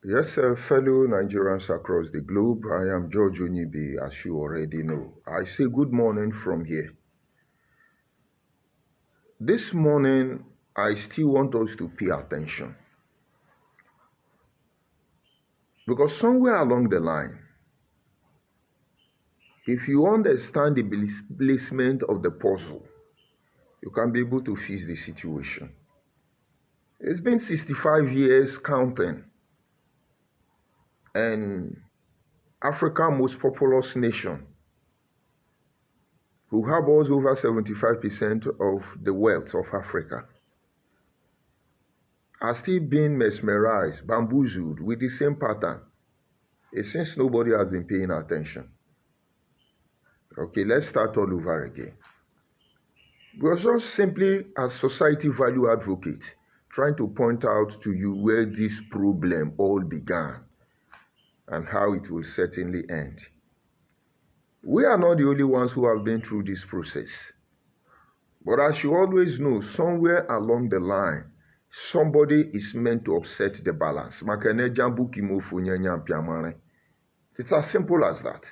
Yes, fellow Nigerians across the globe, I am George Onibe, as you already know. I say good morning from here. This morning, I still want us to pay attention because somewhere along the line, if you understand the placement of the puzzle, you can be able to fix the situation. It's been 65 years counting, and Africa's most populous nation, who harbors over 75% of the wealth of Africa, are still being mesmerized, bamboozled with the same pattern. Since nobody has been paying attention. Okay, let's start all over again. We're just simply, as society value advocates, trying to point out to you where this problem all began and how it will certainly end. We are not the only ones who have been through this process. But as you always know, somewhere along the line, somebody is meant to upset the balance. It's as simple as that.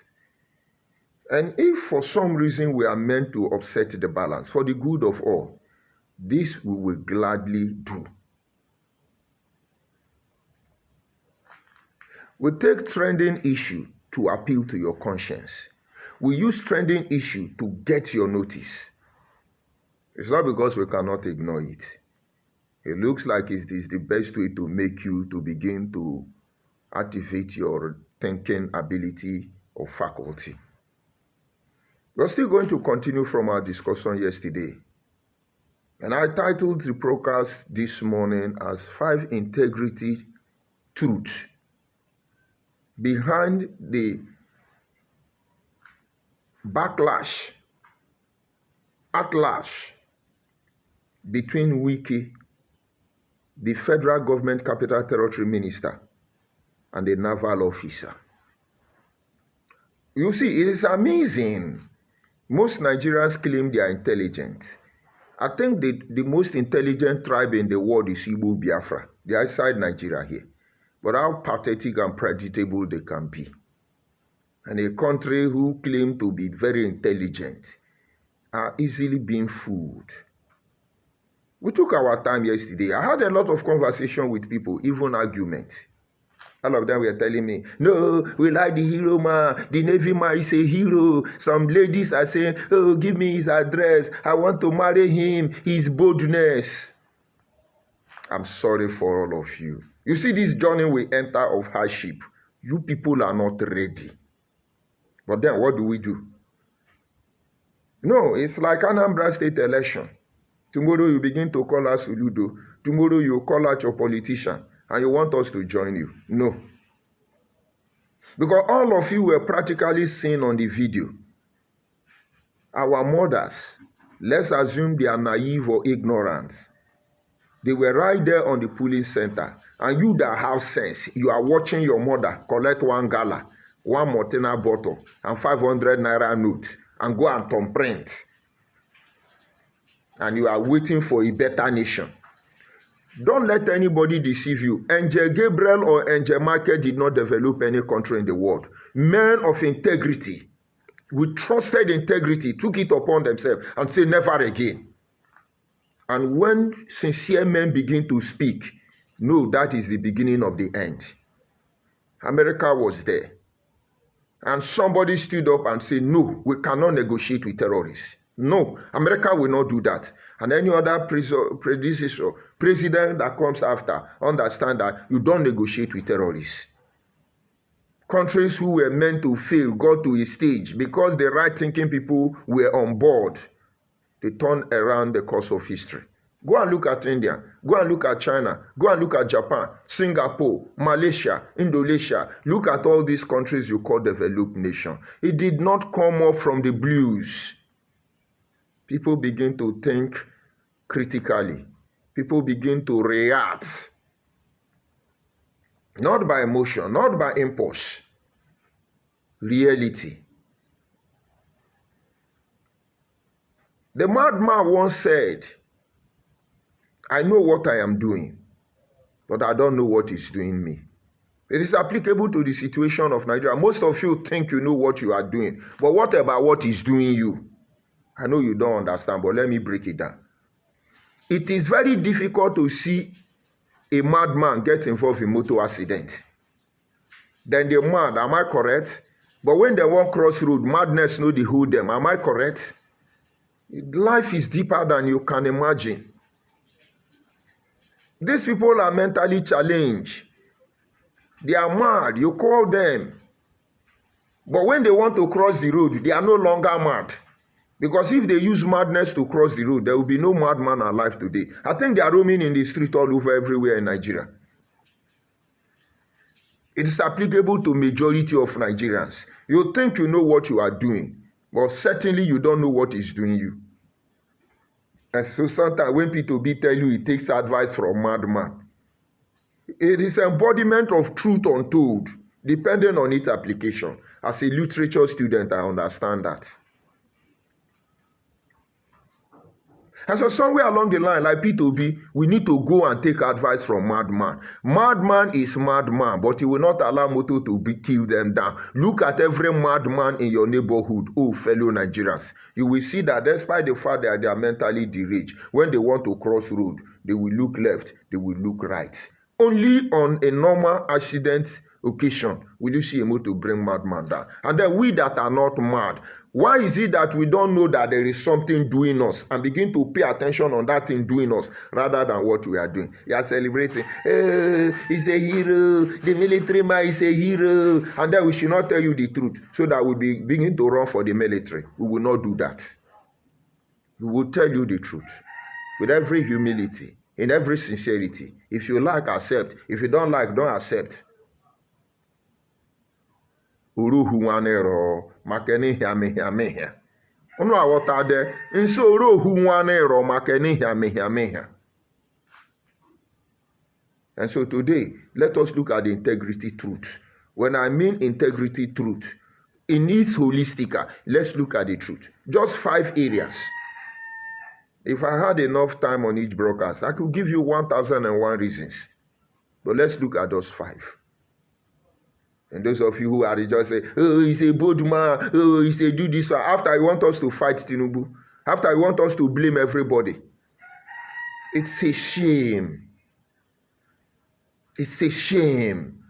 And if for some reason we are meant to upset the balance for the good of all, this we will gladly do. We take trending issue to appeal to your conscience. We use trending issue to get your notice. It's not because we cannot ignore it. It looks like it is the best way to make you to begin to activate your thinking ability or faculty. We're still going to continue from our discussion yesterday. And I titled the broadcast this morning as 5 integrity truths behind the backlash, outlash between Wiki, the federal government capital territory minister, and the naval officer. You see, it is amazing. Most Nigerians claim they are intelligent. I think the most intelligent tribe in the world is Igbo Biafra. They are outside Nigeria here. But how pathetic and predictable they can be. And a country who claim to be very intelligent are easily being fooled. We took our time yesterday. I had a lot of conversation with people, even arguments. All of them were telling me, no, we like the hero man. The Navy man is a hero. Some ladies are saying, oh, give me his address. I want to marry him. His boldness. I'm sorry for all of you. You see this journey we enter of hardship. You people are not ready. But then what do? No, it's like Anambra State election. Tomorrow you begin to call us Uludo. Tomorrow you call out your politician. And you want us to join you. No. Because all of you were practically seen on the video. Our mothers, let's assume they are naive or ignorant. They were right there on the polling center. And you that have sense, you are watching your mother collect one gala, one Mortina bottle, and 500 naira note, and go and thumbprint. And you are waiting for a better nation. Don't let anybody deceive you. Angel Gabriel or Angel Michael did not develop any country in the world. Men of integrity, with trusted integrity, took it upon themselves and said, never again. And when sincere men begin to speak, no, that is the beginning of the end. America was there. And somebody stood up and said, no, we cannot negotiate with terrorists. No, America will not do that. And any other predecessor, president that comes after, understand that you don't negotiate with terrorists. Countries who were meant to fail got to a stage because the right-thinking people were on board. They turned around the course of history. Go and look at India. Go and look at China. Go and look at Japan, Singapore, Malaysia, Indonesia. Look at all these countries you call developed nations. It did not come up from the blues. People begin to think critically. People begin to react. Not by emotion, not by impulse. Reality. The madman once said, I know what I am doing, but I don't know what is doing me. It is applicable to the situation of Nigeria. Most of you think you know what you are doing, but what about what is doing you? I know you don't understand, but let me break it down. It is very difficult to see a madman get involved in motor accident. Then they're mad, am I correct? But when they walk cross road, madness no dey hold them, am I correct? Life is deeper than you can imagine. These people are mentally challenged. They are mad, you call them. But when they want to cross the road, they are no longer mad. Because if they use madness to cross the road, there will be no madman alive today. I think they are roaming in the street all over everywhere in Nigeria. It is applicable to majority of Nigerians. You think you know what you are doing, but certainly you don't know what is doing you. And so sometimes when P2B tell you he takes advice from madman, it is embodiment of truth untold, depending on its application. As a literature student, I understand that. And so somewhere along the line, like P2B, we need to go and take advice from madman. Madman is madman, but he will not allow motor to kill them down. Look at every madman in your neighborhood, oh fellow Nigerians. You will see that despite the fact that they are mentally deranged, when they want to cross road, they will look left, they will look right. Only on a normal accident occasion will you see a motor bring madman down. And then we that are not mad, why is it that we don't know that there is something doing us and begin to pay attention on that thing doing us rather than what we are doing? You are celebrating, he's a hero, the military man is a hero, and then we should not tell you the truth so that we begin to run for the military. We will not do that. We will tell you the truth with every humility, in every sincerity. If you like, accept. If you don't like, don't accept. Uruhu wanero makeni hiamehia. Ono awotade nso uruhu wanero makeni hiamehia. And so today, let us look at the integrity truth. When I mean integrity truth, in its holistic, let's look at the truth. Just 5 areas. If I had enough time on each broadcast, I could give you 1,001 reasons. But let's look at those 5. And those of you who are just saying, oh, he's a bold man, oh, he's a do this. After you want us to fight Tinubu, after you want us to blame everybody, it's a shame. It's a shame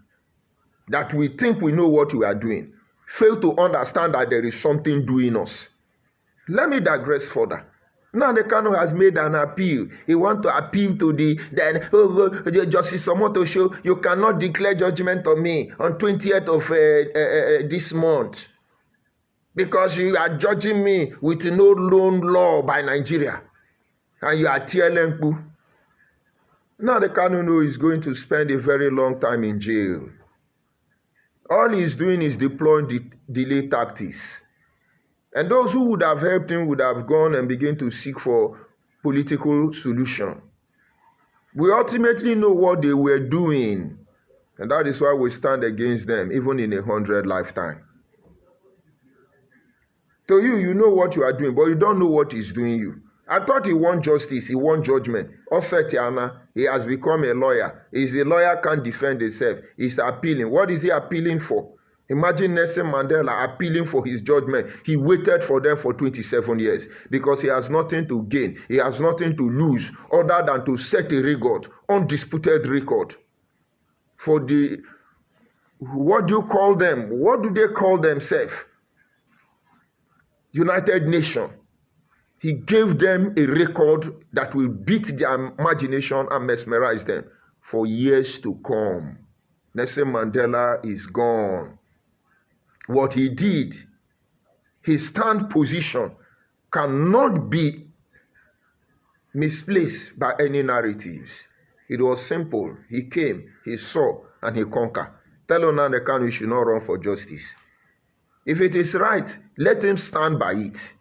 that we think we know what we are doing, fail to understand that there is something doing us. Let me digress further. Now the Kano has made an appeal. He wants to appeal to Justice Somoto show, you cannot declare judgment on me on 20th of this month because you are judging me with no known law by Nigeria. And you are TLMPU. Now the Kano is going to spend a very long time in jail. All he's doing is deploying delay tactics. And those who would have helped him would have gone and begun to seek for political solution. We ultimately know what they were doing. And that is why we stand against them, even in 100 lifetimes. To you, you know what you are doing, but you don't know what he's doing you. I thought he won justice, he won judgment. Osetiana, he has become a lawyer. He's a lawyer, can't defend himself. He's appealing. What is he appealing for? Imagine Nelson Mandela appealing for his judgment. He waited for them for 27 years because he has nothing to gain. He has nothing to lose other than to set a record, undisputed record. For the, what do you call them? What do they call themselves? United Nations. He gave them a record that will beat their imagination and mesmerize them for years to come. Nelson Mandela is gone. What he did, his stand position cannot be misplaced by any narratives. It was simple. He came, he saw, and he conquered. Tell Nnamdi Kanu he should not run for justice. If it is right, let him stand by it.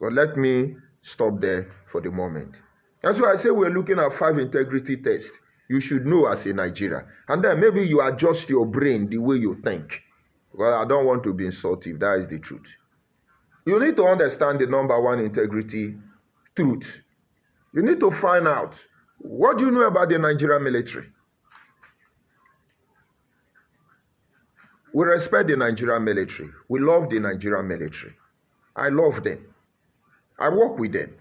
But let me stop there for the moment. That's why I say we're looking at 5 integrity tests you should know as a Nigerian. And then maybe you adjust your brain the way you think. Well, I don't want to be insultive. That is the truth. You need to understand the number 1 integrity truth. You need to find out, what do you know about the Nigerian military? We respect the Nigerian military. We love the Nigerian military. I love them. I work with them.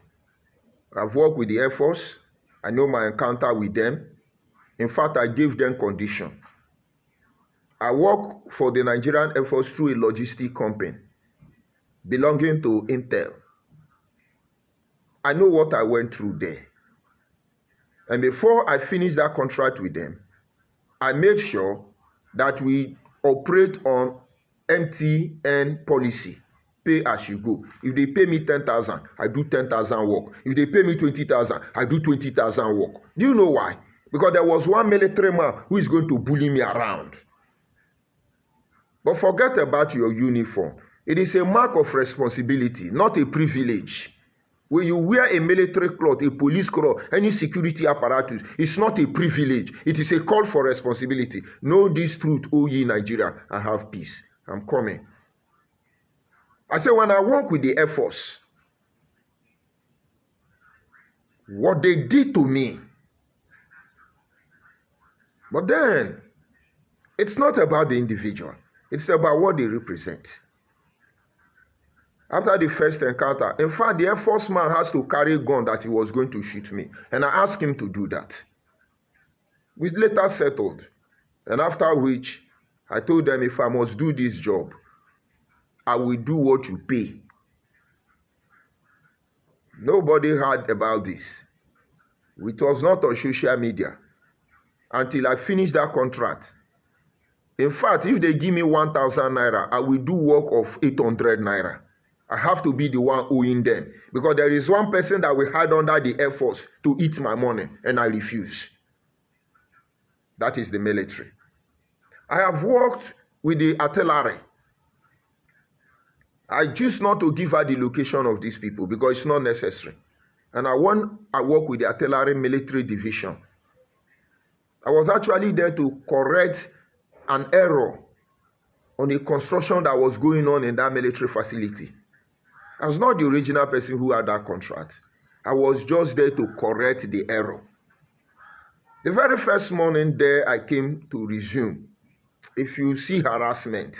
I've worked with the Air Force. I know my encounter with them. In fact, I gave them condition. I work for the Nigerian Air Force through a logistic company belonging to Intel. I know what I went through there. And before I finished that contract with them, I made sure that we operate on MTN policy, pay as you go. If they pay me 10,000, I do 10,000 work. If they pay me 20,000, I do 20,000 work. Do you know why? Because there was one military man who is going to bully me around. But forget about your uniform. It is a mark of responsibility, not a privilege. When you wear a military cloth, a police cloth, any security apparatus, it's not a privilege. It is a call for responsibility. Know this truth, O ye Nigeria, and have peace. I'm coming. I say when I work with the Air Force, what they did to me. But then, it's not about the individual. It's about what they represent. After the first encounter, in fact, the Air Force man has to carry a gun that he was going to shoot me. And I asked him to do that. We later settled. And after which, I told them if I must do this job, I will do what you pay. Nobody heard about this. It was not on social media until I finished that contract. In fact, if they give me 1,000 naira, I will do work of 800 naira. I have to be the one owing them. Because there is one person that will hide under the Air Force to eat my money, and I refuse. That is the military. I have worked with the artillery. I choose not to give her the location of these people because it's not necessary. And I work with the artillery military division. I was actually there to correct an error on the construction that was going on in that military facility. I was not the original person who had that contract. I was just there to correct the error. The very first morning there, I came to resume. If you see harassment,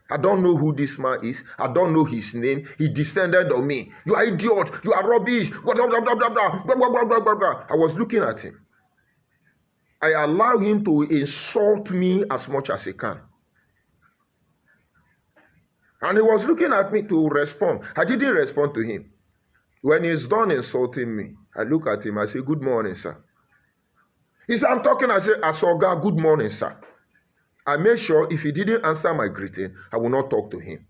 I don't know who this man is. I don't know his name. He descended on me. You are idiot. You are rubbish. Blah, blah, blah, blah, blah, blah, blah, blah, blah, blah. I was looking at him. I allow him to insult me as much as he can. And he was looking at me to respond. I didn't respond to him. When he's done insulting me, I look at him. I say, good morning, sir. He said, I'm talking. I say, Asoga, good morning, sir. I made sure if he didn't answer my greeting, I will not talk to him.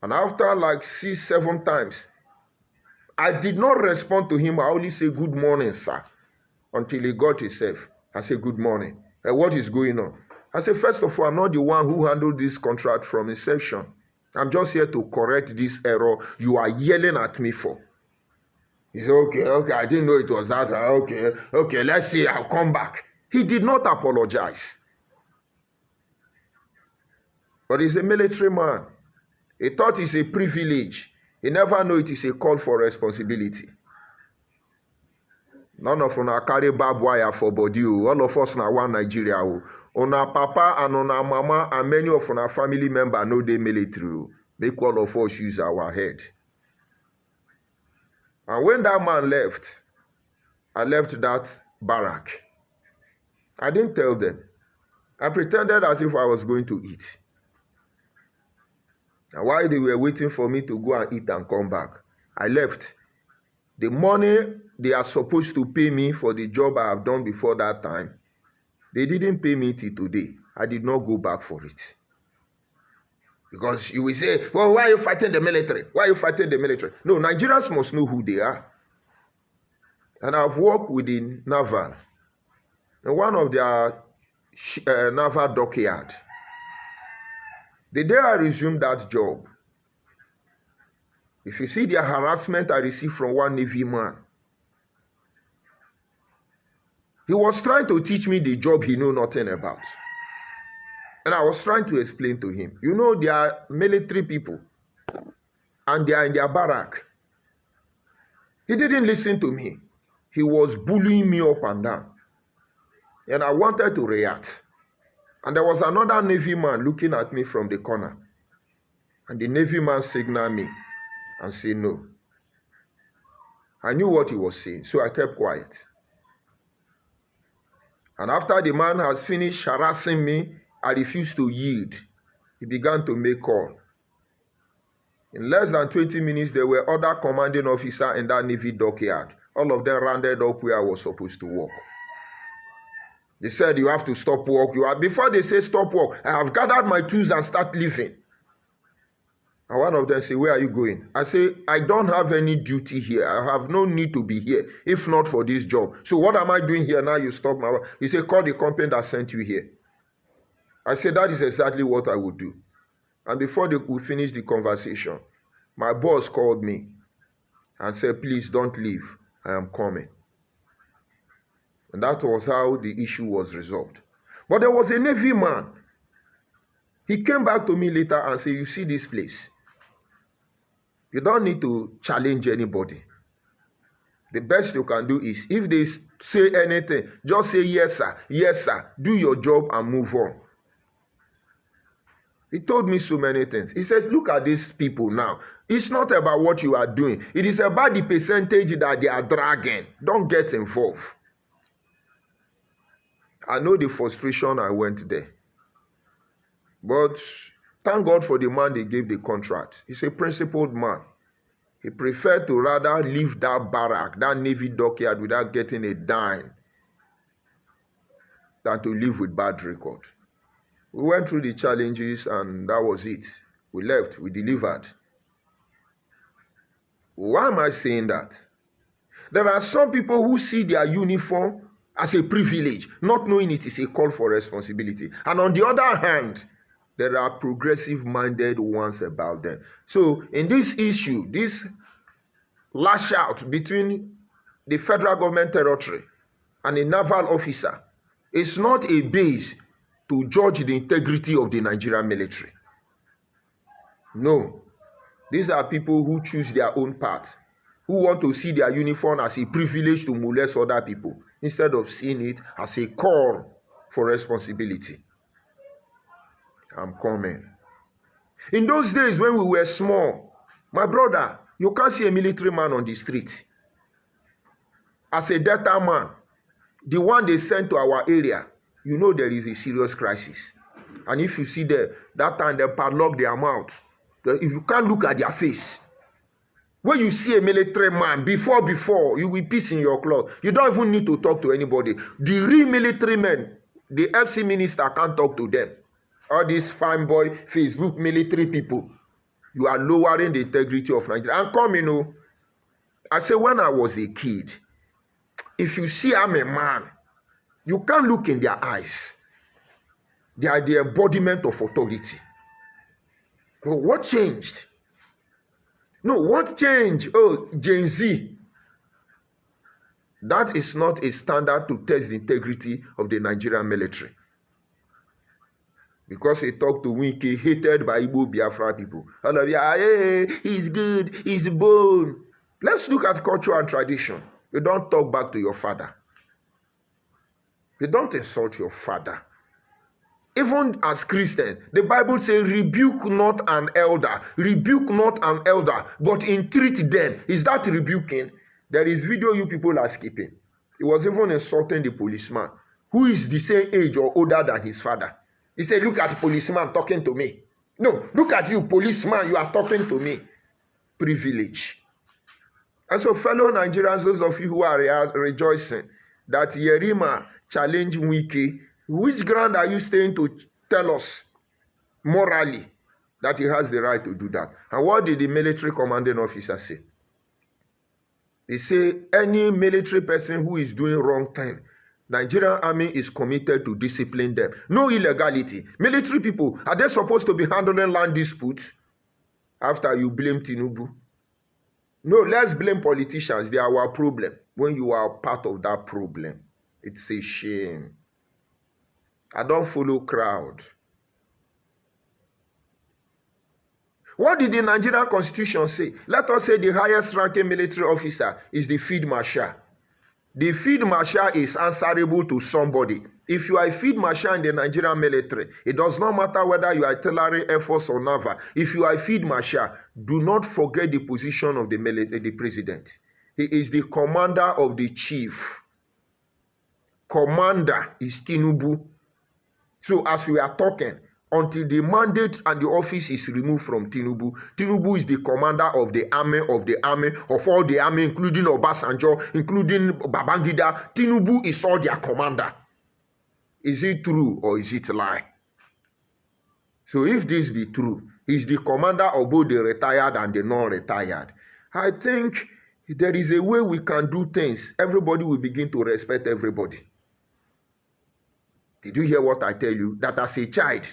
And after like 6-7 times, I did not respond to him. I only say, good morning, sir. Until he got himself. I say, good morning. What is going on? I say, first of all, I'm not the one who handled this contract from inception. I'm just here to correct this error you are yelling at me for. He said, okay, I didn't know it was that. Okay, let's see, I'll come back. He did not apologize. But he's a military man. He thought it's a privilege. He never knew it is a call for responsibility. None of us carry barbed wire for body. All of us now one Nigeria. Una papa and una mama and many of our family members know they military. Make all of us use our head. And when that man left, I left that barrack. I didn't tell them. I pretended as if I was going to eat. And while they were waiting for me to go and eat and come back, I left. The money they are supposed to pay me for the job I have done before that time, they didn't pay me till today. I did not go back for it. Because you will say, well, why are you fighting the military? Why are you fighting the military? No, Nigerians must know who they are. And I've worked with the naval. In one of their naval dockyard. The day I resumed that job, if you see the harassment I received from one Navy man, he was trying to teach me the job he knew nothing about. And I was trying to explain to him, you know, they are military people and they are in their barrack. He didn't listen to me. He was bullying me up and down. And I wanted to react. And there was another Navy man looking at me from the corner. And the Navy man signaled me and said no. I knew what he was saying, so I kept quiet. And after the man has finished harassing me, I refused to yield. He began to make call. In less than 20 minutes, there were other commanding officers in that Navy dockyard. All of them rounded up where I was supposed to work. They said, you have to stop work. Before they say stop work, I have gathered my tools and start leaving. And one of them said, where are you going? I say, I don't have any duty here. I have no need to be here, if not for this job. So what am I doing here now? You stop my work. He said, call the company that sent you here. I said, that is exactly what I would do. And before they could finish the conversation, my boss called me and said, please don't leave. I am coming. And that was how the issue was resolved. But there was a Navy man. He came back to me later and said, you see this place? You don't need to challenge anybody. The best you can do is, if they say anything, just say, yes, sir, do your job and move on. He told me so many things. He says, look at these people now. It's not about what you are doing. It is about the percentage that they are dragging. Don't get involved. I know the frustration I went there. But thank God for the man they gave the contract. He's a principled man. He preferred to rather leave that barrack, that Navy dockyard, without getting a dime than to live with bad record. We went through the challenges and that was it. We left, we delivered. Why am I saying that? There are some people who see their uniform as a privilege, not knowing it is a call for responsibility. And on the other hand, there are progressive-minded ones about them. So in this issue, this lash out between the federal government territory and a naval officer is not a base to judge the integrity of the Nigerian military. No. These are people who choose their own path, who want to see their uniform as a privilege to molest other people, instead of seeing it as a call for responsibility. I'm coming. In those days when we were small, my brother, you can't see a military man on the street. As a Delta man, the one they sent to our area, you know there is a serious crisis. And if you see them, that time they padlock their mouth. If you can't look at their face. When you see a military man, before, you will piss in your cloth. You don't even need to talk to anybody. The real military men, the FC minister can't talk to them. All these fanboy Facebook military people, you are lowering the integrity of Nigeria. And come, you know, I say when I was a kid, if you see I'm a man, you can't look in their eyes. They are the embodiment of authority. But what changed? No, what changed? Oh, Gen Z. That is not a standard to test the integrity of the Nigerian military. Because he talked to Wiki, hated by Igbo Biafra people. All of you, hey, he's good, he's bold. Let's look at culture and tradition. You don't talk back to your father. You don't insult your father. Even as Christians, the Bible says, rebuke not an elder. Rebuke not an elder, but entreat them. Is that rebuking? There is video you people are skipping. He was even insulting the policeman, who is the same age or older than his father. He said, look at the policeman talking to me. No, look at you, policeman, you are talking to me. Privilege. And so, fellow Nigerians, those of you who are rejoicing that Yerima challenged Wiki, which ground are you staying to tell us morally that he has the right to do that? And what did the military commanding officer say? They say any military person who is doing wrong thing, Nigerian army is committed to discipline them. No illegality. Military people, are they supposed to be handling land disputes after you blame Tinubu? No, let's blame politicians. They are our problem. When you are part of that problem, it's a shame. I don't follow crowd. What did the Nigerian Constitution say? Let us say the highest ranking military officer is the field marshal. The field marshal is answerable to somebody. If you are a field marshal in the Nigerian military, it does not matter whether you are artillery, air force, or naval. If you are a field marshal, do not forget the position of the president. He is the commander of the chief. Commander is Tinubu. So as we are talking, until the mandate and the office is removed from Tinubu, Tinubu is the commander of the army, of all the army, including Obasanjo, including Babangida. Tinubu is all their commander. Is it true or is it a lie? So if this be true, he's the commander of both the retired and the non-retired. I think there is a way we can do things. Everybody will begin to respect everybody. Did you hear what I tell you? That as a child,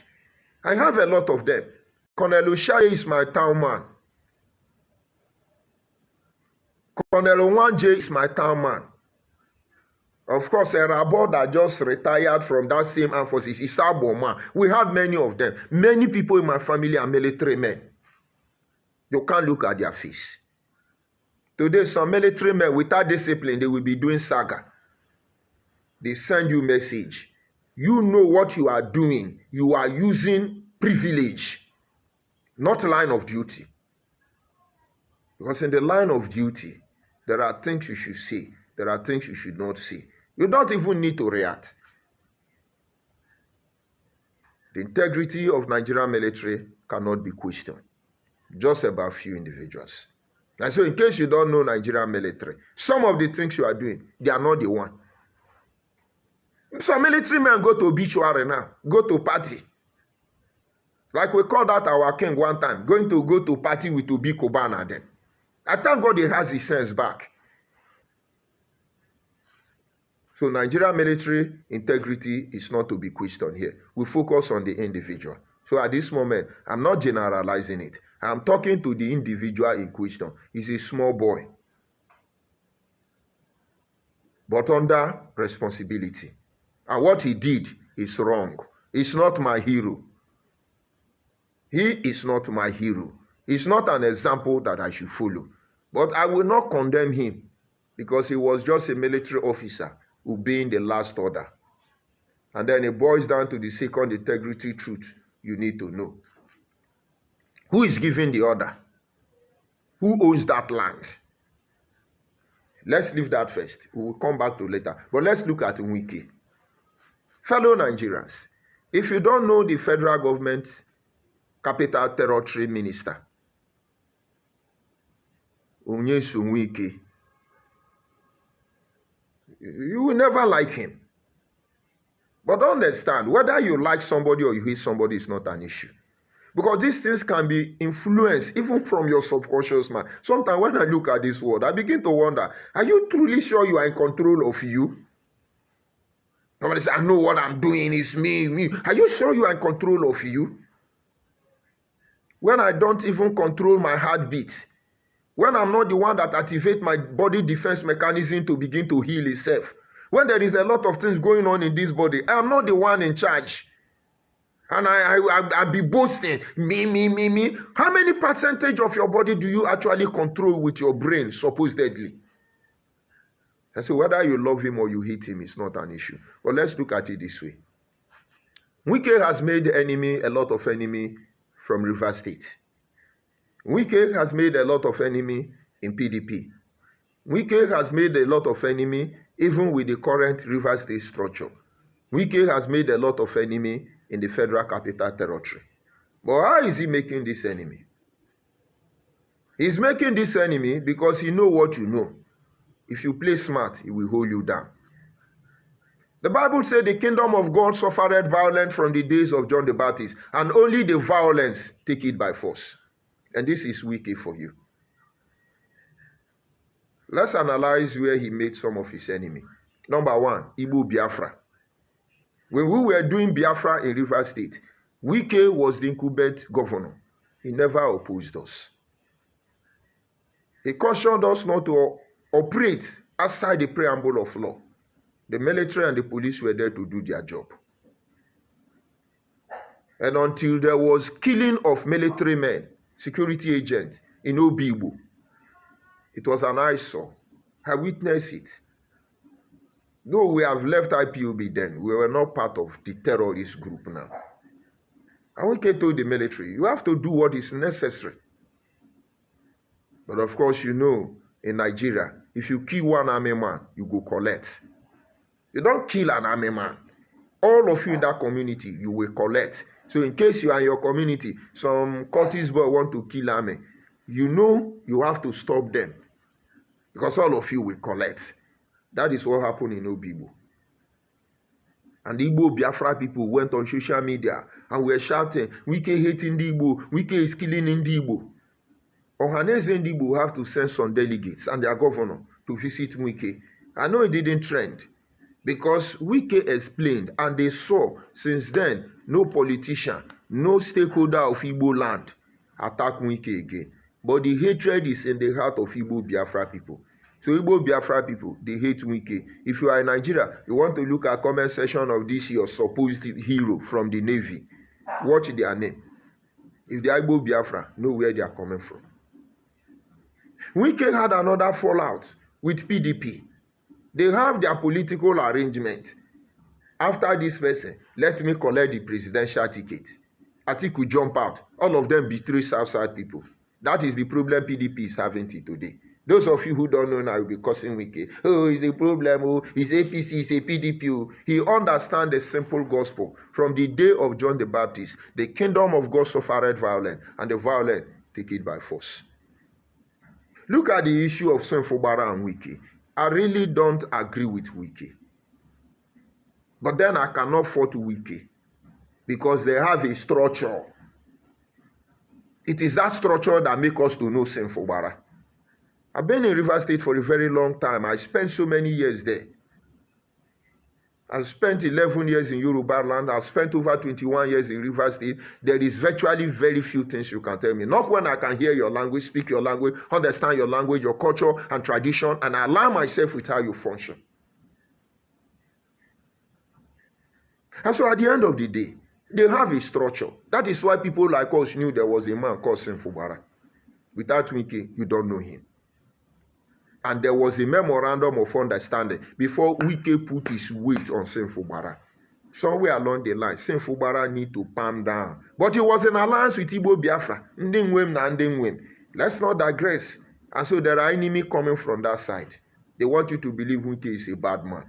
I have a lot of them. Colonel Oshaye is my town man. Colonel Onwanje is my town man. Of course, a Rabo that just retired from that same armed forces is Aboma. We have many of them. Many people in my family are military men. You can't look at their face. Today, some military men without discipline, they will be doing saga. They send you message. You know what you are doing. You are using privilege, not line of duty. Because in the line of duty, there are things you should say. There are things you should not say. You don't even need to react. The integrity of Nigerian military cannot be questioned. Just about few individuals. And so in case you don't know Nigerian military, some of the things you are doing, they are not the one. Some military men go to obituary now, go to party. Like we called that our king one time, going to go to party with Obi Kubana then. I thank God he has his sense back. So Nigerian military integrity is not to be questioned here. We focus on the individual. So at this moment, I'm not generalizing it. I'm talking to the individual in question. He's a small boy, but under responsibility. And what he did is wrong. He's not my hero. He is not my hero. He's not an example that I should follow. But I will not condemn him because he was just a military officer obeying the last order. And then it boils down to the second integrity truth you need to know. Who is giving the order? Who owns that land? Let's leave that first. We will come back to later. But let's look at Wike. Fellow Nigerians, if you don't know the federal government capital territory minister, Onyesu Wike, you will never like him. But understand, whether you like somebody or you hate somebody is not an issue. Because these things can be influenced even from your subconscious mind. Sometimes when I look at this world, I begin to wonder, are you truly sure you are in control of you? Somebody says, I know what I'm doing, it's me. Are you sure you are in control of you? When I don't even control my heartbeat, when I'm not the one that activates my body defense mechanism to begin to heal itself, when there is a lot of things going on in this body, I am not the one in charge. And I be boasting, me. How many percentage of your body do you actually control with your brain, supposedly? And so whether you love him or you hate him is not an issue. But let's look at it this way. Wike has made a lot of enemy from Rivers State. Wike has made a lot of enemy in PDP. Wike has made a lot of enemy even with the current Rivers State structure. Wike has made a lot of enemy in the Federal Capital Territory. But how is he making this enemy? He's making this enemy because he knows what you know. If you play smart, he will hold you down. The Bible said the kingdom of God suffered violence from the days of John the Baptist, and only the violence take it by force. And this is Wike for you. Let's analyze where he made some of his enemy. Number one, Igbo Biafra. When we were doing Biafra in Rivers State, Wike was the incumbent governor. He never opposed us. He cautioned us not to operate outside the preamble of law. The military and the police were there to do their job. And until there was killing of military men, security agents in Obigbo, it was an eyesore. I witnessed it. Though we have left IPOB then, we were not part of the terrorist group now. And Wike told the military, you have to do what is necessary. But of course, you know, in Nigeria, if you kill one army man, you go collect. You don't kill an army man. All of you in that community, you will collect. So in case you are in your community, some cultist boy want to kill army, you know you have to stop them. Because all of you will collect. That is what happened in Obibo. And the Igbo Biafra people went on social media and were shouting, Wike hating the Igbo, Wike is killing in the Igbo. Ohaneze and Igbo have to send some delegates and their governor to visit Wike. I know it didn't trend because Wike explained and they saw since then no politician, no stakeholder of Igbo land attack Wike again. But the hatred is in the heart of Igbo Biafra people. So Igbo Biafra people, they hate Wike. If you are in Nigeria, you want to look at comment section of this your supposed hero from the Navy, watch their name. If they are Igbo Biafra, know where they are coming from. Wike had another fallout with PDP. They have their political arrangement. After this person, let me collect the presidential ticket. Atiku jump out. All of them betray Southside people. That is the problem PDP is having today. Those of you who don't know now will be cursing Wike. Oh, it's a problem. Oh, it's APC, it's a PDP. Oh. He understands the simple gospel. From the day of John the Baptist, the kingdom of God suffered violence, and the violent take it by force. Look at the issue of Senfobara and Wike. I really don't agree with Wike. But then I cannot fault Wike because they have a structure. It is that structure that makes us to know Senfobara. I've been in Rivers State for a very long time. I spent so many years there. I spent 11 years in Yoruba land. I've spent over 21 years in Rivers State. There is virtually very few things you can tell me. Not when I can hear your language, speak your language, understand your language, your culture and tradition, and align myself with how you function. And so at the end of the day, they have a structure. That is why people like us knew there was a man called Senfobara. Without Wike, you don't know him. And there was a memorandum of understanding before Wike put his weight on Senfobara. Somewhere along the line, Senfobara need to palm down. But he was in alliance with Igbo Biafra. Let's not digress. And so there are enemies coming from that side. They want you to believe Wike is a bad man.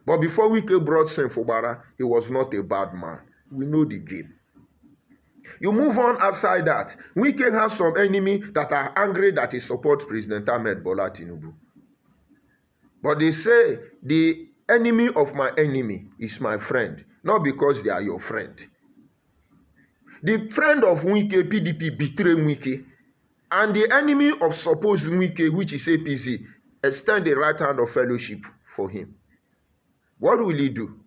But before Wike brought Senfobara, he was not a bad man. We know the game. You move on outside that. Wike has some enemy that are angry that he supports President Ahmed Bola Tinubu. But they say the enemy of my enemy is my friend, not because they are your friend. The friend of Wike, PDP, betrayed Wike, and the enemy of supposed Wike, which is APC, extend the right hand of fellowship for him. What will he do?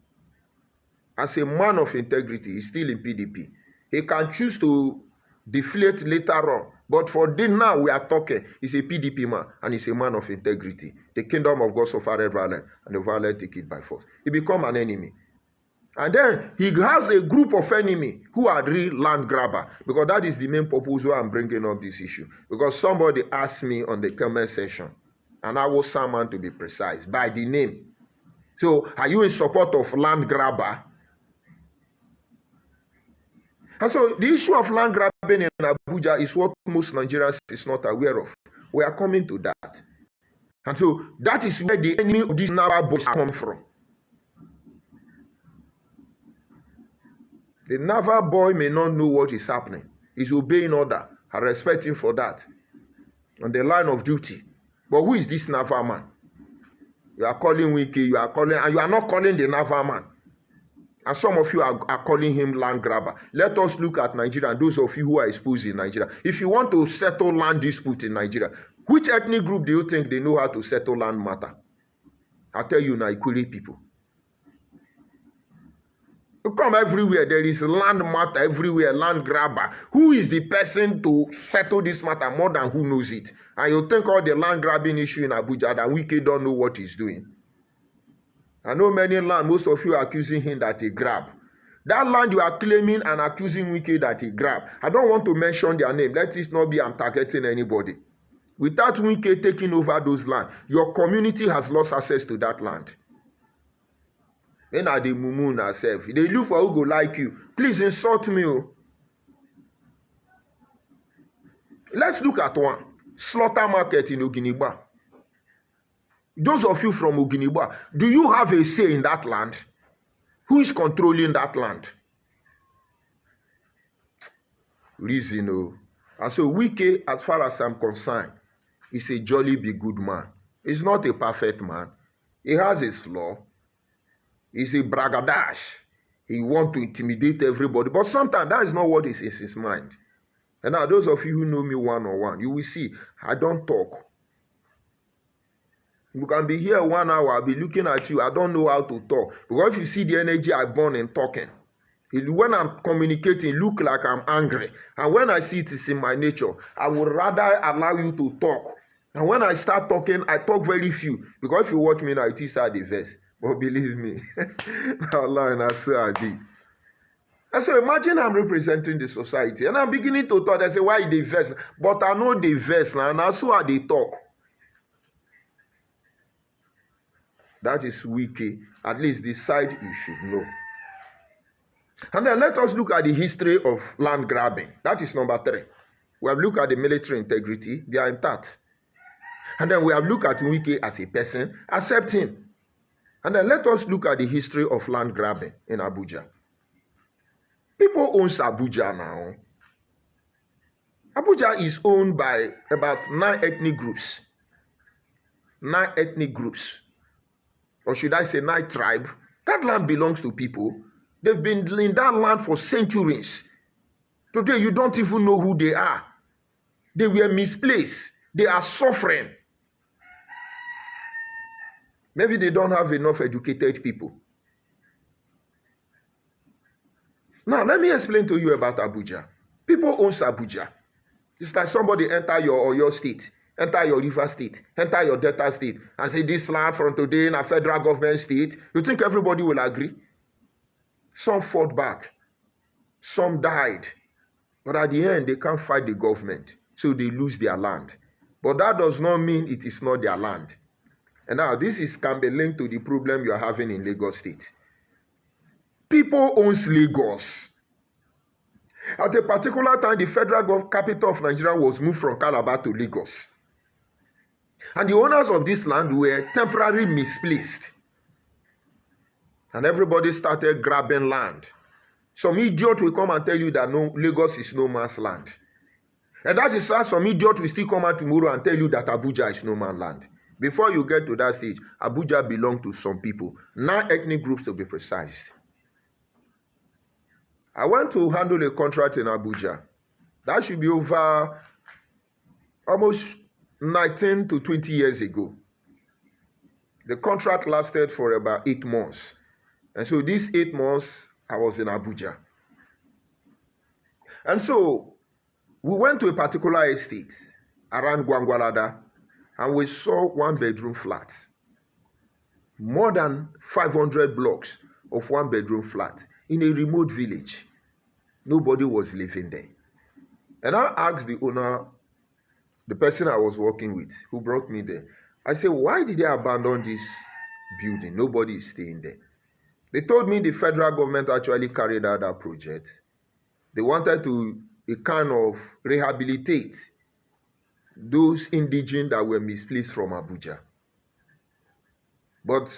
As a man of integrity, he's still in PDP. He can choose to deflate later on. But for this now we are talking, he's a PDP man and he's a man of integrity. The kingdom of God suffered violence and the violent take it by force. He become an enemy. And then he has a group of enemy who are real land grabber. Because that is the main purpose why I'm bringing up this issue. Because somebody asked me on the comment section, and I was someone to be precise, by the name. So are you in support of land grabber? And so the issue of land grabbing in Abuja is what most Nigerians is not aware of. We are coming to that. And so that is where the enemy of these Naval boys come from. The Naval boy may not know what is happening. He's obeying order. I respect him for that. On the line of duty. But who is this Naval man? You are calling Wike, you are calling, and you are not calling the Naval man. And some of you are calling him land grabber. Let us look at Nigeria and those of you who are exposed in Nigeria. If you want to settle land dispute in Nigeria, which ethnic group do you think they know how to settle land matter? I tell you now, Ikuri people. You come everywhere, there is land matter everywhere, land grabber. Who is the person to settle this matter more than who knows it? And you think all the land grabbing issue in Abuja that Wike don't know what he's doing. I know many land, most of you are accusing him that he grabbed. That land you are claiming and accusing Wike that he grabbed. I don't want to mention their name. Let it not be I'm targeting anybody. Without Wike taking over those lands, your community has lost access to that land. Then are the mumu herself. They look for who go like you. Please insult me. Oh. Let's look at one. Slaughter market in Oginigba. Those of you from Oginigba, do you have a say in that land? Who is controlling that land? Reason. Oh. And so Wike, as far as I'm concerned, is a jolly be good man. He's not a perfect man. He has his flaw. He's a bragadash. He wants to intimidate everybody. But sometimes that is not what is in his mind. And now those of you who know me one-on-one, you will see, I don't talk. You can be here 1 hour, I'll be looking at you. I don't know how to talk. Because if you see the energy I burn in talking, when I'm communicating, look like I'm angry. And when I see it is in my nature, I would rather allow you to talk. And when I start talking, I talk very few. Because if you watch me now, it is start the verse. But believe me, Allah and I swear I did. And so imagine I'm representing the society. And I'm beginning to talk. They say, why they verse? But I know the verse now. And that's why they talk. That is wicked. At least this side you should know. And then let us look at the history of land grabbing. That is number 3. We have looked at the military integrity. They are intact. And then we have looked at Wike as a person. Accept him. And then let us look at the history of land grabbing in Abuja. People own Abuja now. Abuja is owned by about 9 ethnic groups. 9 ethnic groups. Or should I say 9 tribes. That land belongs to people. They've been in that land for centuries. Today you don't even know who they are. They were misplaced. They are suffering. Maybe they don't have enough educated people. Now, let me explain to you about Abuja. People own Abuja. It's like somebody enter your state, enter your river state, enter your delta state, and say this land from today in a federal government state. You think everybody will agree? Some fought back. Some died. But at the end, they can't fight the government. So they lose their land. But that does not mean it is not their land. And now this can be linked to the problem you are having in Lagos State. People own Lagos. At a particular time, the federal capital of Nigeria was moved from Calabar to Lagos. And the owners of this land were temporarily misplaced. And everybody started grabbing land. Some idiot will come and tell you that no, Lagos is no man's land. And that is why some idiot will still come out tomorrow and tell you that Abuja is no man's land. Before you get to that stage, Abuja belongs to some people. 9 ethnic groups to be precise. I went to handle a contract in Abuja. That should be over almost 19 to 20 years ago. The contract lasted for about 8 months. And so these 8 months, I was in Abuja. And so we went to a particular estate around Gwangwalada, and we saw 1-bedroom flat. More than 500 blocks of 1-bedroom flat in a remote village. Nobody was living there. And I asked the owner, the person I was working with, who brought me there, I said, why did they abandon this building? Nobody is staying there. They told me the federal government actually carried out that project. They wanted to kind of rehabilitate those indigenous that were misplaced from Abuja. But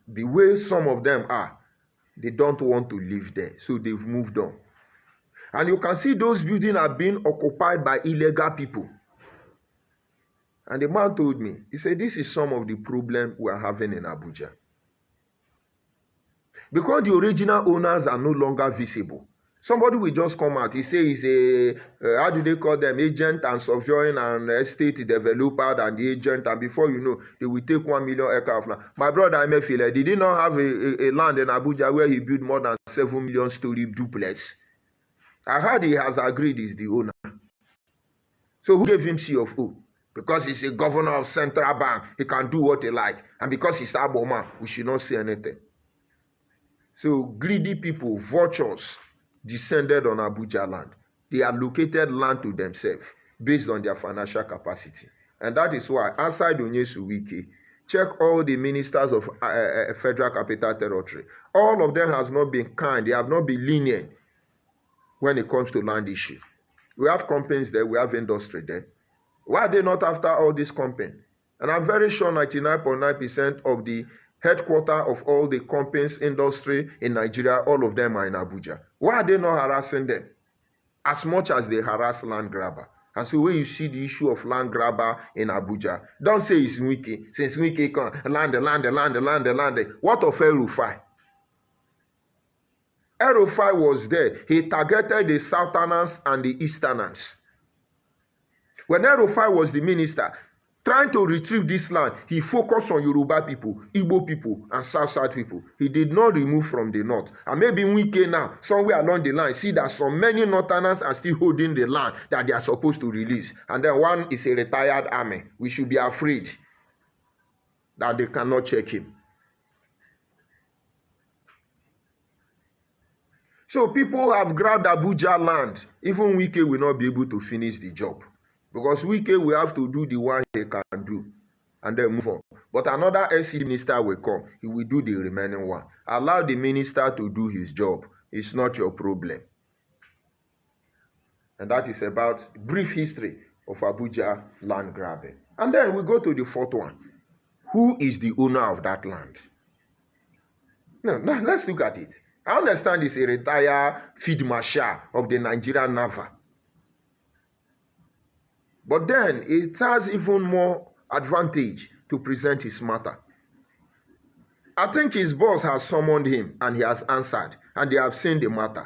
the way some of them are, they don't want to live there. So they've moved on. And you can see those buildings are being occupied by illegal people. And the man told me, he said, this is some of the problem we are having in Abuja. Because the original owners are no longer visible. Somebody will just come out. He says he's a, how do they call them? Agent and surveying and estate developer and the agent. And before you know, they will take 1 million acre of land. My brother, Emefile, did he not have a land in Abuja where he built more than 7 million story duplex? I heard he has agreed he's the owner. So who gave him CFO? Because he's a governor of central bank. He can do what he like. And because he's Aboma, we should not say anything. So greedy people, vultures, descended on Abuja land. They allocated land to themselves based on their financial capacity. And that is why, outside Onyesu Wike, Check all the ministers of Federal Capital Territory. All of them has not been kind. They have not been lenient when it comes to land issue. We have companies there. We have industry there. Why are they not after all this company? And I'm very sure 99.9% of the headquarters of all the companies, industry in Nigeria, all of them are in Abuja. Why are they not harassing them as much as they harass land grabber? And so when you see the issue of land grabber in Abuja, don't say it's Wike. Since Wike come, land. What of El-Rufai? El-Rufai was there. He targeted the Southerners and the Easterners. When El-Rufai was the minister, trying to retrieve this land, he focused on Yoruba people, Igbo people, and South people. He did not remove from the north. And maybe Wike now, somewhere along the line, see that so many northerners are still holding the land that they are supposed to release. And then one is a retired army. We should be afraid that they cannot check him. So people have grabbed Abuja land. Even Wike will not be able to finish the job. Because Wike will have to do the one he can do and then move on. But another SC minister will come. He will do the remaining one. Allow the minister to do his job. It's not your problem. And that is about brief history of Abuja land grabbing. And then we go to the fourth one. Who is the owner of that land? No, let's look at it. I understand he's a retired field marshal of the Nigerian Navy. But then it has even more advantage to present his matter. I think his boss has summoned him and he has answered and they have seen the matter.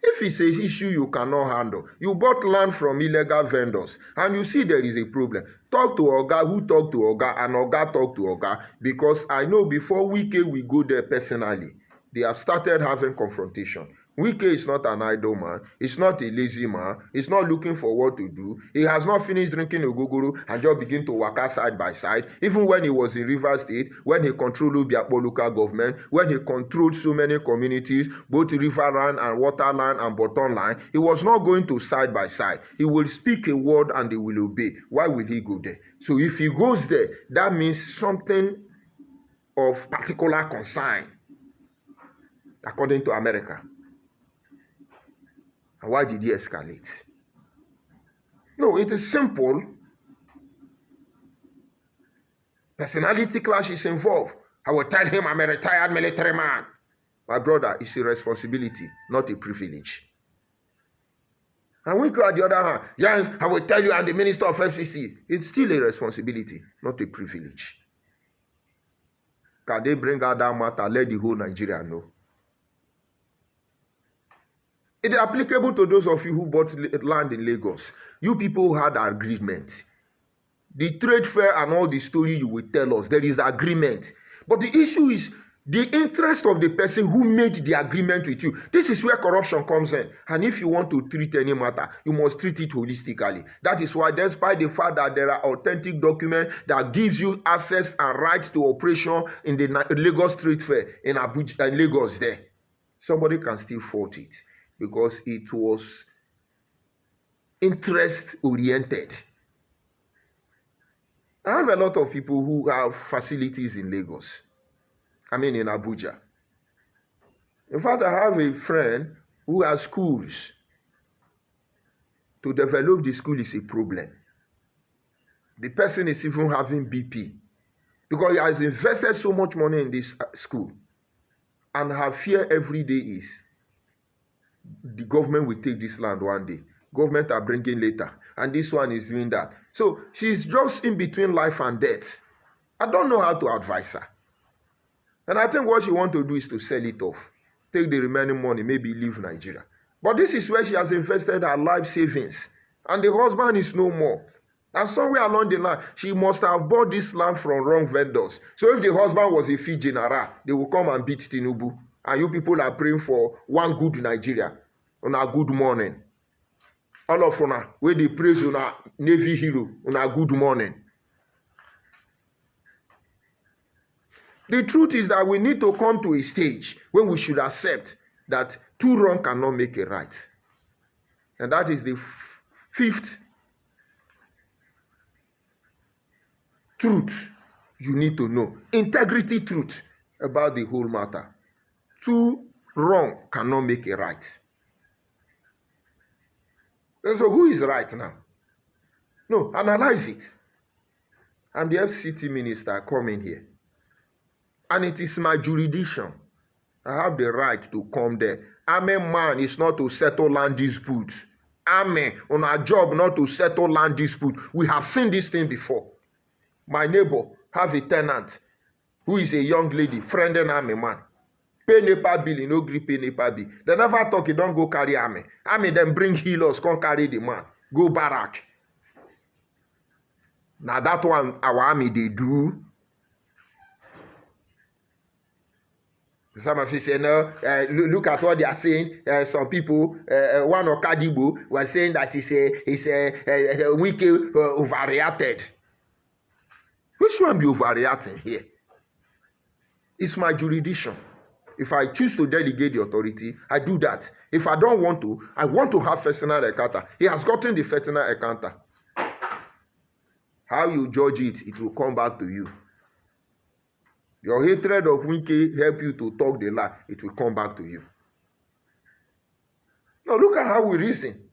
If it's an issue you cannot handle, you bought land from illegal vendors and you see there is a problem, talk to Oga, who talk to Oga, and Oga talk to Oga, because I know before Wike we go there personally, they have started having confrontation. Wike is not an idle man. He's not a lazy man. He's not looking for what to do. He has not finished drinking ogogoro and just begin to work out side by side. Even when he was in Rivers State, when he controlled Obiakpo local government, when he controlled so many communities, both riverland and waterland and bottom line, he was not going to side by side. He will speak a word and they will obey. Why will he go there? So if he goes there, that means something of particular concern, according to America. And why did he escalate? No, it is simple. Personality clash is involved. I will tell him I'm a retired military man. My brother, it's a responsibility, not a privilege. And we go on the other hand, yes, I will tell you I'm the minister of FCC. It's still a responsibility, not a privilege. Can they bring out that matter? Let the whole Nigeria know. It is applicable to those of you who bought land in Lagos. You people had agreement. The trade fair and all the story you will tell us, there is agreement. But the issue is the interest of the person who made the agreement with you. This is where corruption comes in. And if you want to treat any matter, you must treat it holistically. That is why, despite the fact that there are authentic documents that gives you access and rights to operation in the Lagos trade fair in Abuja and Lagos there, somebody can still fault it, because it was interest-oriented. I have a lot of people who have facilities in Lagos. I mean in Abuja. In fact, I have a friend who has schools. To develop the school is a problem. The person is even having BP because he has invested so much money in this school. And her fear every day is the government will take this land one day. Government are bringing later. And this one is doing that. So she's just in between life and death. I don't know how to advise her. And I think what she wants to do is to sell it off. Take the remaining money, maybe leave Nigeria. But this is where she has invested her life savings. And the husband is no more. And somewhere along the line, she must have bought this land from wrong vendors. So if the husband was a Fee general, they will come and beat Tinubu. And you people are praying for one good Nigeria. On a good morning. All of una, where they praise on a Navy hero, on a good morning. The truth is that we need to come to a stage when we should accept that two wrongs cannot make a right. And that is the fifth truth you need to know. Integrity, truth about the whole matter. Two wrong cannot make a right. So who is right now? No, analyze it. I'm the FCT minister coming here. And it is my jurisdiction. I have the right to come there. I'm a man is not to settle land disputes. I'm on our job not to settle land dispute. We have seen this thing before. My neighbor have a tenant who is a young lady, friend and I'm a man. Pay NEPA bill, no gree pay NEPA bill. They never talk, you don't go carry army. Army then bring healers, come carry the man. Go barrack. Now that one, our army, they do. Some of you say, no, look at what they are saying. Some people, one of Kadibu was saying that it's a wicked overreacted. Which one be overreacting here? It's my jurisdiction. If I choose to delegate the authority, I do that. If I don't want to, I want to have personal encounter. He has gotten the personal encounter. How you judge it, it will come back to you. Your hatred of Wike help you to talk the lie, it will come back to you. Now look at how we reason.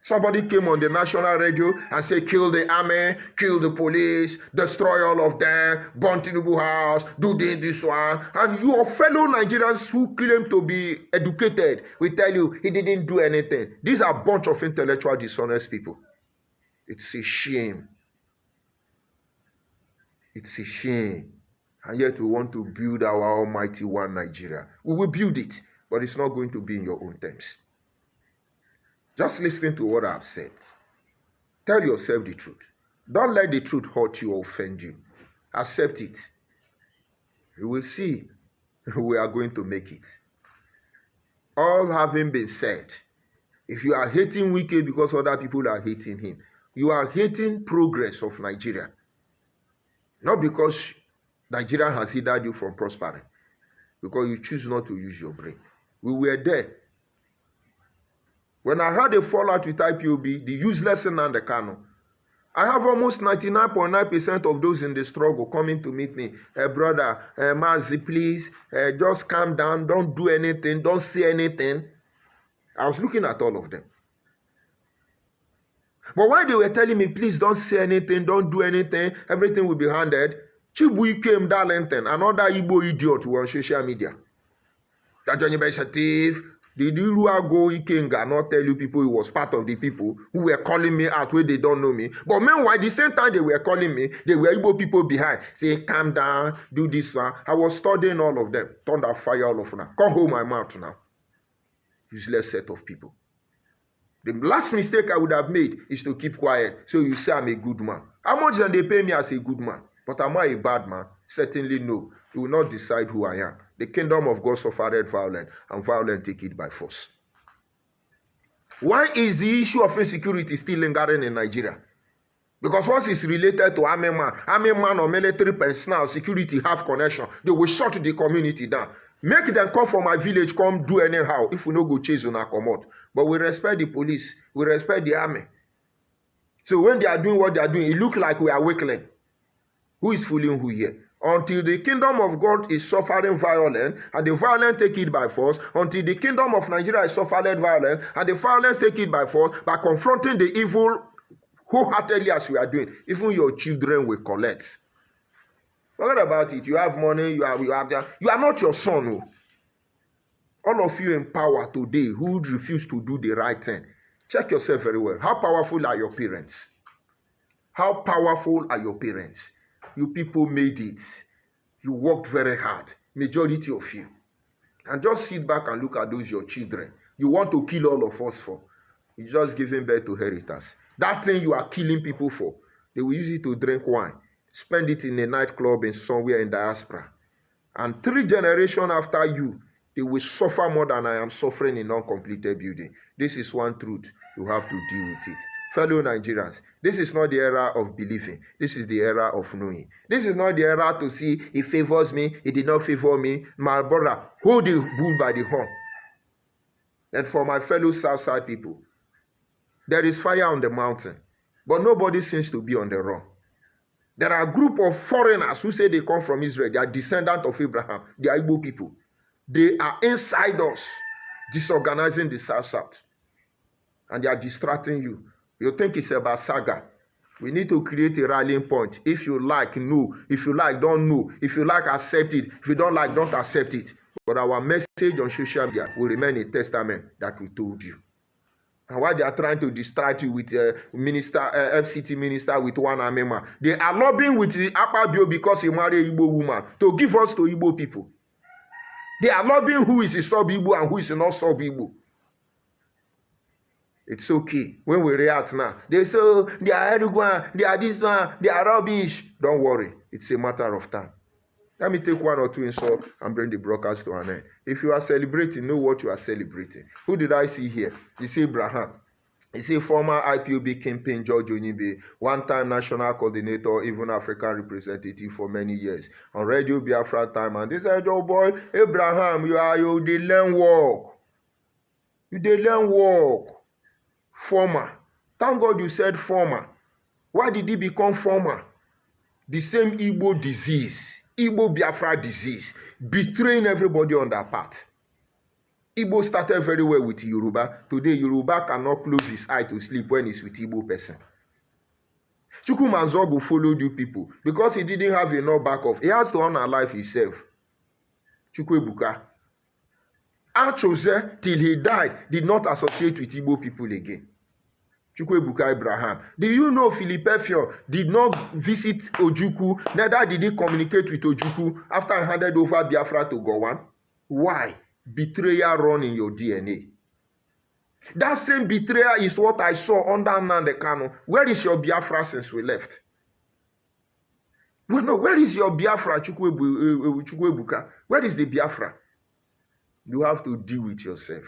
Somebody came on the national radio and said, kill the army, kill the police, destroy all of them, burn Tinubu house, do this one. And your fellow Nigerians who claim to be educated will tell you he didn't do anything. These are a bunch of intellectual dishonest people. It's a shame. It's a shame. And yet we want to build our almighty one Nigeria. We will build it, but it's not going to be in your own terms. Just listen to what I've said. Tell yourself the truth. Don't let the truth hurt you or offend you. Accept it. You will see we are going to make it. All having been said, if you are hating Wike because other people are hating him, you are hating progress of Nigeria. Not because Nigeria has hindered you from prospering, because you choose not to use your brain. We were there. When I had a fallout with IPOB, the useless and the Kano, I have almost 99.9% of those in the struggle coming to meet me. Brother, Mazi, please, just calm down. Don't do anything. Don't say anything. I was looking at all of them. But while they were telling me, please don't say anything, don't do anything, everything will be handled, Chibui came Darlington, another Igbo idiot who on social media. That Johnny is a thief. Did you go Ikenga not tell you people he was part of the people who were calling me out where they don't know me? But meanwhile, the same time they were calling me, they were Igbo people behind, saying, calm down, do this one. I was studying all of them. Thunder fire all of them. Come hold my mouth now. Useless set of people. The last mistake I would have made is to keep quiet. So you say I'm a good man. How much do they pay me as a good man? But am I a bad man? Certainly no. You will not decide who I am. The kingdom of God suffered violence, and violence take it by force. Why is the issue of insecurity still lingering in Nigeria? Because once it's related to army man or military personnel, security have connection, they will shut the community down. Make them come from my village, come do anyhow. If we no go chase on our commode. But we respect the police, we respect the army. So when they are doing what they are doing, it looks like we are weakling. Who is fooling who here? Until the kingdom of God is suffering violence, and the violence take it by force, until the kingdom of Nigeria is suffering violence, and the violence take it by force, by confronting the evil wholeheartedly as we are doing, even your children will collect. Forget about it. You have money, you are not your son. No. All of you in power today who refuse to do the right thing, check yourself very well. How powerful are your parents? How powerful are your parents? You people made it. You worked very hard. Majority of you. And just sit back and look at those your children. You want to kill all of us for. You're just giving birth to inheritance. That thing you are killing people for, they will use it to drink wine. Spend it in a nightclub in somewhere in diaspora. And 3 generations after you, they will suffer more than I am suffering in uncompleted building. This is one truth. You have to deal with it. Fellow Nigerians, this is not the era of believing. This is the era of knowing. This is not the era to see he favors me, he did not favor me. My brother, hold the bull by the horn. And for my fellow Southside people, there is fire on the mountain, but nobody seems to be on the run. There are a group of foreigners who say they come from Israel. They are descendants of Abraham. They are Igbo people. They are inside us, disorganizing the South. And they are distracting you. You think it's about saga. We need to create a rallying point. If you like, know. If you like, don't know. If you like, accept it. If you don't like, don't accept it. But our message on social media will remain a testament that we told you. And while they are trying to distract you with FCT minister with one amema, they are lobbying with the Akpabio because he married an Igbo woman to give us to Igbo people. They are lobbying who is a sub-Igbo and who is not sub-Igbo. It's okay. When we react now, they say, oh, they are everyone, they are this one, they are rubbish. Don't worry. It's a matter of time. Let me take one or two insult and bring the broadcast to an end. If you are celebrating, know what you are celebrating. Who did I see here? You see Abraham. You see former IPOB campaign George Onibe, one-time national coordinator, even African representative for many years. On Radio Biafra time, and they said, oh boy, Abraham, you dey learn work. You dey learn work. Former. Thank God you said former. Why did he become former? The same Igbo disease. Igbo Biafra disease, betraying everybody on that path. Igbo started very well with Yoruba. Today, Yoruba cannot close his eye to sleep when he's with Igbo person. Chukwumanzogu followed you people because he didn't have enough backup. He has to honor life himself. Chukwebuka. Achoze, till he died, did not associate with Igbo people again. Chukwebuka Abraham. Do you know Philip Effion did not visit Ojukwu, neither did he communicate with Ojukwu after he handed over Biafra to Gowon? Why? Betrayal run in your DNA. That same betrayal is what I saw under Nnamdi Kanu. Where is your Biafra since we left? No, where is your Biafra, Chukwebuka? Where is the Biafra? You have to deal with yourself.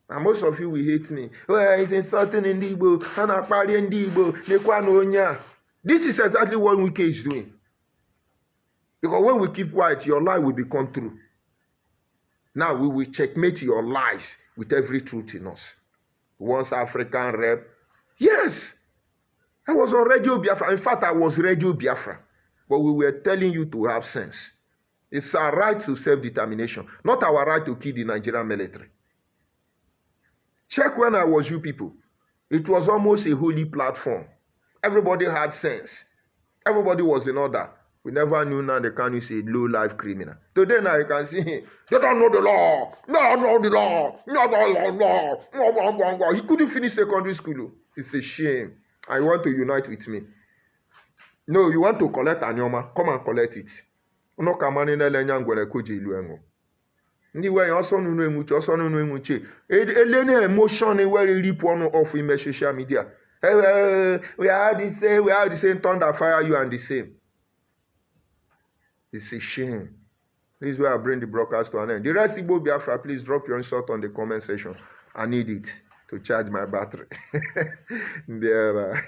And most of you will hate me. Well, he's insulting in Igbo. This is exactly what Wike is doing. Because when we keep quiet, your lie will become true. Now we will checkmate your lies with every truth in us. Once African rep. Yes. I was on Radio Biafra. In fact, I was Radio Biafra. But we were telling you to have sense. It's our right to self-determination, not our right to kill the Nigerian military. Check when I was you people. It was almost a holy platform. Everybody had sense. Everybody was in order. We never knew now the Kanu is a low-life criminal. Today now you can see him. They don't know the law. No, know the law. No. He couldn't finish secondary school. It's a shame. And you want to unite with me. No, you want to collect Anyoma. Come and collect it. No kamani na lenya ngwele koji ilu engo. Ndi we also nunu emuche. Elene emotion where rip one off in social media. We are the same thunder fire you and the same. It's a shame. This is where I bring the broadcast to an end. The rest Igbo Biafra, please drop your insult on the comment section. I need it to charge my battery. There.